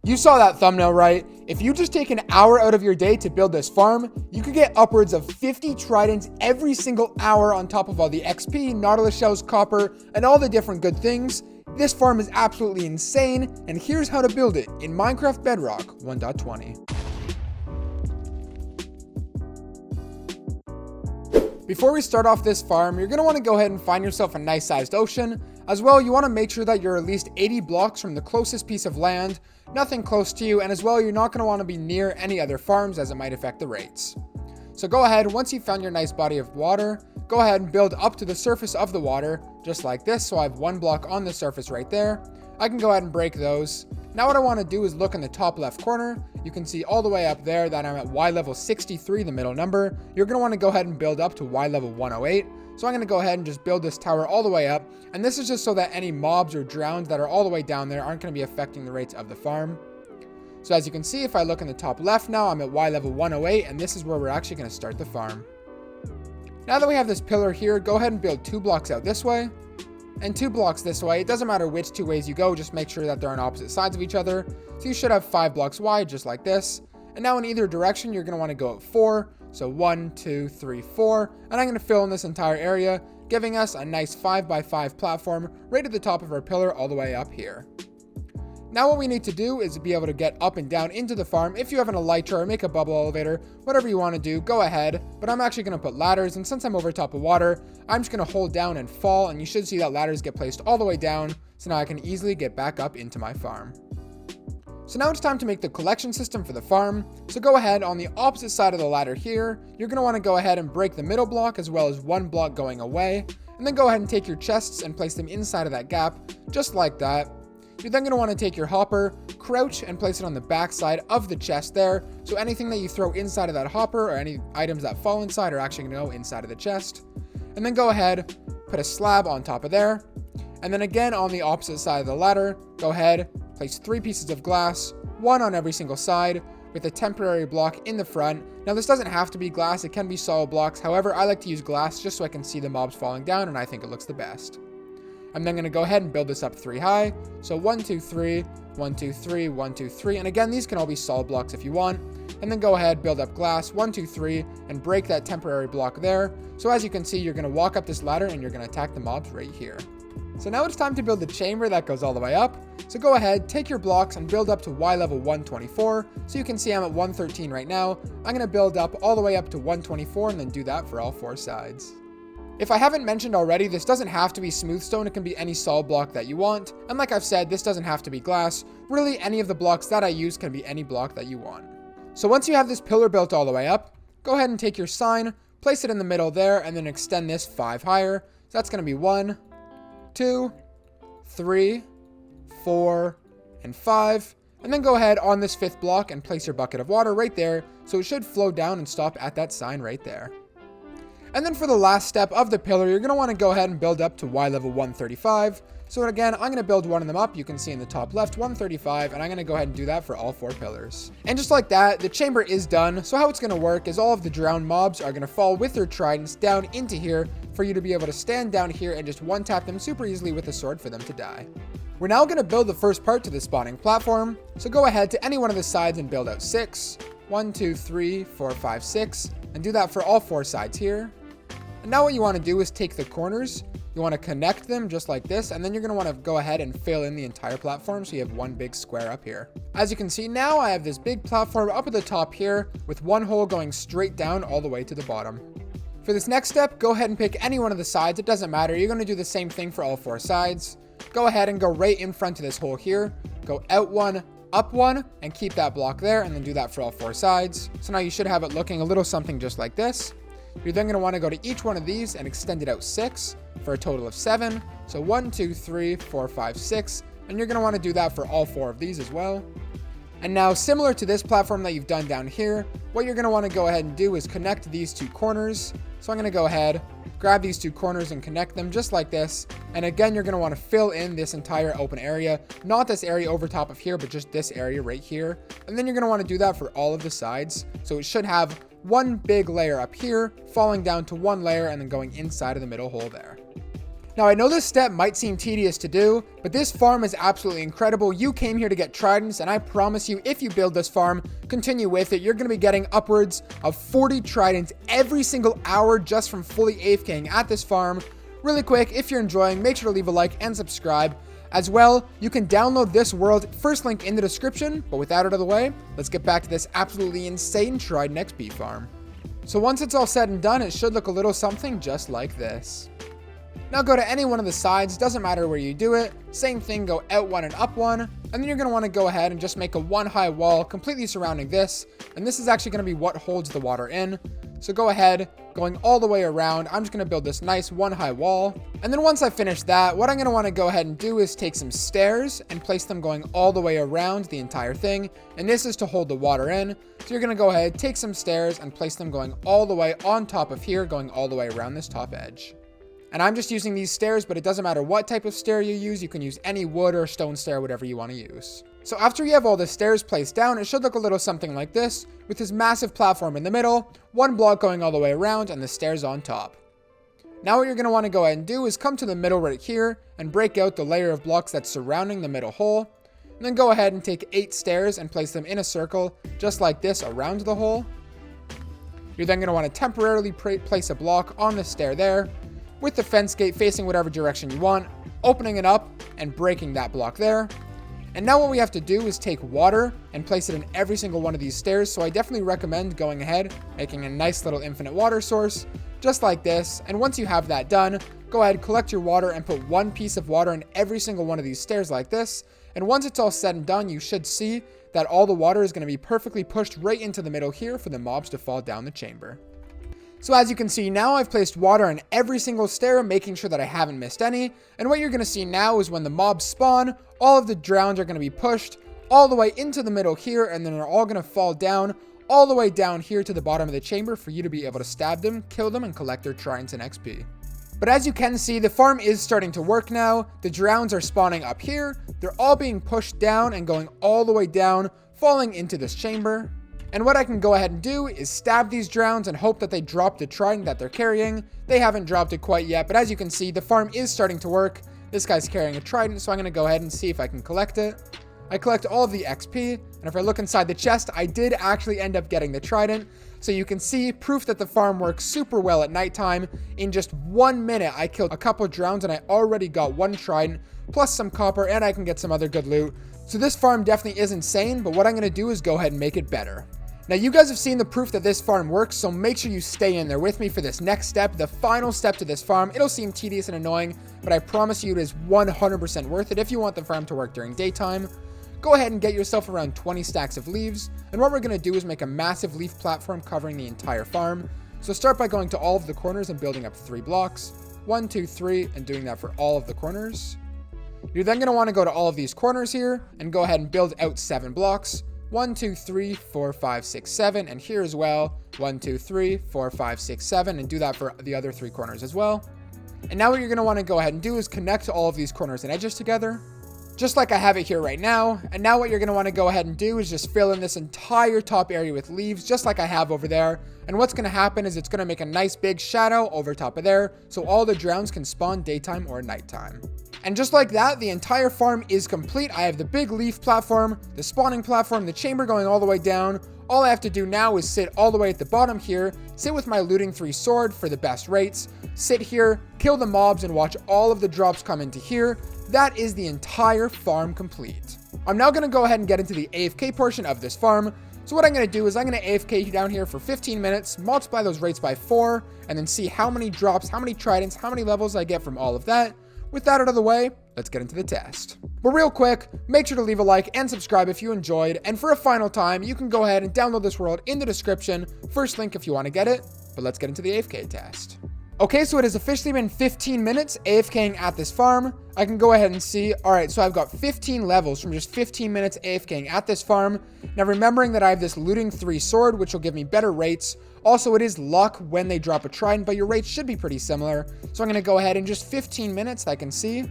You saw that thumbnail, right? If you just take an hour out of your day to build this farm, you could get upwards of 50 tridents every single hour on top of all the XP, nautilus shells, copper, and all the different good things. This farm is absolutely insane, and here's how to build it in Minecraft Bedrock 1.20. Before we start off this farm, you're going to want to go ahead and find yourself a nice sized ocean. As well, you want to make sure that you're at least 80 blocks from the closest piece of land, nothing close to you, and as well, you're not going to want to be near any other farms as it might affect the rates. So go ahead, once you've found your nice body of water, go ahead and build up to the surface of the water, just like this. So I have one block on the surface right there. I can go ahead and break those. Now what I want to do is look in the top left corner. You can see all the way up there that I'm at Y level 63, the middle number. You're going to want to go ahead and build up to Y level 108. So I'm going to go ahead and just build this tower all the way up. And this is just so that any mobs or drowns that are all the way down there aren't going to be affecting the rates of the farm. So as you can see, if I look in the top left now, I'm at Y level 108, and this is where we're actually going to start the farm. Now that we have this pillar here, go ahead and build 2 blocks out this way and 2 blocks this way. It doesn't matter which 2 ways you go, just make sure that they're on opposite sides of each other. So you should have 5 blocks wide, just like this. And now in either direction, you're going to want to go at 4. So 1, 2, 3, 4. And I'm going to fill in this entire area, giving us a nice 5x5 platform right at the top of our pillar all the way up here. Now what we need to do is be able to get up and down into the farm. If you have an elytra or make a bubble elevator, whatever you want to do, go ahead. But I'm actually going to put ladders, and since I'm over top of water, I'm just going to hold down and fall, and you should see that ladders get placed all the way down, so now I can easily get back up into my farm. So now it's time to make the collection system for the farm. So go ahead, on the opposite side of the ladder here, you're going to want to go ahead and break the middle block as well as 1 block going away, and then go ahead and take your chests and place them inside of that gap, just like that. You're then going to want to take your hopper, crouch, and place it on the back side of the chest there. So anything that you throw inside of that hopper or any items that fall inside are actually going to go inside of the chest. And then go ahead, put a slab on top of there. And then again on the opposite side of the ladder, go ahead, place 3 pieces of glass, 1 on every single side, with a temporary block in the front. Now this doesn't have to be glass, it can be solid blocks. However, I like to use glass just so I can see the mobs falling down, and I think it looks the best. I'm then going to go ahead and build this up 3 high. So 1, 2, 3, 1, 2, 3, 1, 2, 3. And again, these can all be solid blocks if you want. And then go ahead, build up glass, 1, 2, 3, and break that temporary block there. So as you can see, you're going to walk up this ladder and you're going to attack the mobs right here. So now it's time to build the chamber that goes all the way up. So go ahead, take your blocks and build up to Y level 124. So you can see I'm at 113 right now. I'm going to build up all the way up to 124 and then do that for all 4 sides. If I haven't mentioned already, this doesn't have to be smooth stone, it can be any solid block that you want. And like I've said, this doesn't have to be glass. Really, any of the blocks that I use can be any block that you want. So once you have this pillar built all the way up, go ahead and take your sign, place it in the middle there, and then extend this 5 higher. So that's going to be 1, 2, 3, 4, and 5. And then go ahead on this 5th block and place your bucket of water right there, so it should flow down and stop at that sign right there. And then for the last step of the pillar, you're going to want to go ahead and build up to Y level 135. So again, I'm going to build one of them up. You can see in the top left, 135, and I'm going to go ahead and do that for all 4 pillars. And just like that, the chamber is done. So how it's going to work is all of the drowned mobs are going to fall with their tridents down into here for you to be able to stand down here and just one-tap them super easily with a sword for them to die. We're now going to build the first part to the spawning platform. So go ahead to any one of the sides and build out 6. 1, 2, 3, 4, 5, 6. And do that for all 4 sides here. And now what you want to do is take the corners, you want to connect them just like this, and then you're going to want to go ahead and fill in the entire platform so you have one big square up here. As you can see now, I have this big platform up at the top here with one hole going straight down all the way to the bottom. For this next step, go ahead and pick any one of the sides. It doesn't matter. You're going to do the same thing for all 4 sides. Go ahead and go right in front of this hole here. Go out 1, up 1, and keep that block there, and then do that for all 4 sides. So now you should have it looking a little something just like this. You're then going to want to go to each one of these and extend it out 6 for a total of 7. So 1, 2, 3, 4, 5, 6. And you're going to want to do that for all 4 of these as well. And now, similar to this platform that you've done down here, what you're going to want to go ahead and do is connect these 2 corners. So I'm going to go ahead, grab these 2 corners and connect them just like this. And again, you're going to want to fill in this entire open area, not this area over top of here, but just this area right here. And then you're going to want to do that for all of the sides. So it should have one big layer up here, falling down to one layer and then going inside of the middle hole there. Now, I know this step might seem tedious to do, but this farm is absolutely incredible. You came here to get tridents, and I promise you, if you build this farm, continue with it, you're going to be getting upwards of 40 tridents every single hour just from fully AFKing at this farm. Really quick, if you're enjoying, make sure to leave a like and subscribe. As well, you can download this world, first link in the description, but with that out of the way, let's get back to this absolutely insane Trident XP farm. So once it's all said and done, it should look a little something just like this. Now go to any one of the sides, doesn't matter where you do it, same thing, go out one and up one, and then you're going to want to go ahead and just make a one high wall completely surrounding this, and this is actually going to be what holds the water in. So go ahead, going all the way around, I'm just going to build this nice one high wall, and then once I finish that, what I'm going to want to go ahead and do is take some stairs and place them going all the way around the entire thing, and this is to hold the water in. So you're going to go ahead, take some stairs and place them going all the way on top of here, going all the way around this top edge. And I'm just using these stairs, but it doesn't matter what type of stair you use. You can use any wood or stone stair, whatever you want to use. So after you have all the stairs placed down, it should look a little something like this, with this massive platform in the middle, one block going all the way around, and the stairs on top. Now what you're going to want to go ahead and do is come to the middle right here, and break out the layer of blocks that's surrounding the middle hole. And then go ahead and take 8 stairs and place them in a circle, just like this, around the hole. You're then going to want to temporarily place a block on the stair there, with the fence gate facing whatever direction you want, opening it up and breaking that block there. And now what we have to do is take water and place it in every single one of these stairs. So I definitely recommend going ahead, making a nice little infinite water source, just like this. And once you have that done, go ahead, collect your water and put one piece of water in every single one of these stairs like this. And once it's all said and done, you should see that all the water is going to be perfectly pushed right into the middle here for the mobs to fall down the chamber. So as you can see now, I've placed water in every single stair, making sure that I haven't missed any. And what you're going to see now is when the mobs spawn, all of the drowns are going to be pushed all the way into the middle here, and then they're all going to fall down all the way down here to the bottom of the chamber for you to be able to stab them, kill them, and collect their tridents and XP. But as you can see, the farm is starting to work now. The drowns are spawning up here. They're all being pushed down and going all the way down, falling into this chamber. And what I can go ahead and do is stab these drowns and hope that they drop the trident that they're carrying. They haven't dropped it quite yet, but as you can see, the farm is starting to work. This guy's carrying a trident, so I'm going to go ahead and see if I can collect it. I collect all of the XP, and if I look inside the chest, I did actually end up getting the trident. So you can see proof that the farm works super well at nighttime. In just 1 minute, I killed a couple drowns, and I already got 1 trident, plus some copper, and I can get some other good loot. So this farm definitely is insane, but what I'm going to do is go ahead and make it better. Now, you guys have seen the proof that this farm works, so make sure you stay in there with me for this next step, the final step to this farm. It'll seem tedious and annoying, but I promise you it is 100% worth it if you want the farm to work during daytime. Go ahead and get yourself around 20 stacks of leaves, and what we're going to do is make a massive leaf platform covering the entire farm. So start by going to all of the corners and building up 3 blocks. 1, 2, 3, and doing that for all of the corners. You're then going to want to go to all of these corners here, and go ahead and build out 7 blocks. 1, 2, 3, 4, 5, 6, 7, and here as well, 1, 2, 3, 4, 5, 6, 7, and do that for the other 3 corners as well. And now what you're going to want to go ahead and do is connect all of these corners and edges together, just like I have it here right now. And now what you're going to want to go ahead and do is just fill in this entire top area with leaves, just like I have over there. And what's going to happen is it's going to make a nice big shadow over top of there, so all the drowns can spawn daytime or nighttime. And just like that, the entire farm is complete. I have the big leaf platform, the spawning platform, the chamber going all the way down. All I have to do now is sit all the way at the bottom here, sit with my looting 3 sword for the best rates, sit here, kill the mobs, and watch all of the drops come into here. That is the entire farm complete. I'm now going to go ahead and get into the AFK portion of this farm. So what I'm going to do is I'm going to AFK down here for 15 minutes, multiply those rates by 4, and then see how many drops, how many tridents, how many levels I get from all of that. With that out of the way, let's get into the test. But real quick, make sure to leave a like and subscribe if you enjoyed. And for a final time, you can go ahead and download this world in the description. First link if you want to get it. But let's get into the AFK test. Okay, so it has officially been 15 minutes AFKing at this farm. I can go ahead and see. All right, so I've got 15 levels from just 15 minutes AFKing at this farm. Now, remembering that I have this looting 3 sword, which will give me better rates. Also, it is luck when they drop a trident, but your rates should be pretty similar. So I'm going to go ahead in just 15 minutes, I can see.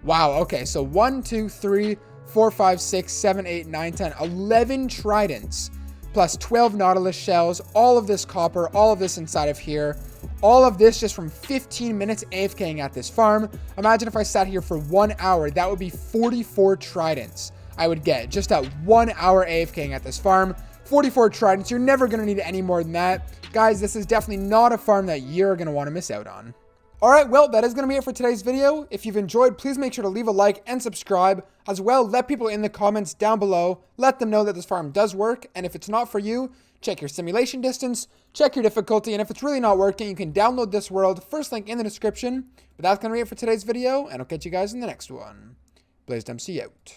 Wow, okay, so 1, 2, 3, 4, 5, 6, 7, 8, 9, 10, 11 tridents, plus 12 nautilus shells, all of this copper, all of this inside of here, All of this just from 15 minutes AFKing at this farm. Imagine if I sat here for 1 hour, that would be 44 tridents I would get just at 1 hour AFKing at this farm. 44 tridents, you're never going to need any more than that. Guys, this is definitely not a farm that you're going to want to miss out on. Alright, well, that is going to be it for today's video. If you've enjoyed, please make sure to leave a like and subscribe. As well, let people in the comments down below, let them know that this farm does work, and if it's not for you, check your simulation distance, check your difficulty, and if it's really not working, you can download this world, first link in the description. But that's going to be it for today's video, and I'll catch you guys in the next one. BlazedMC out.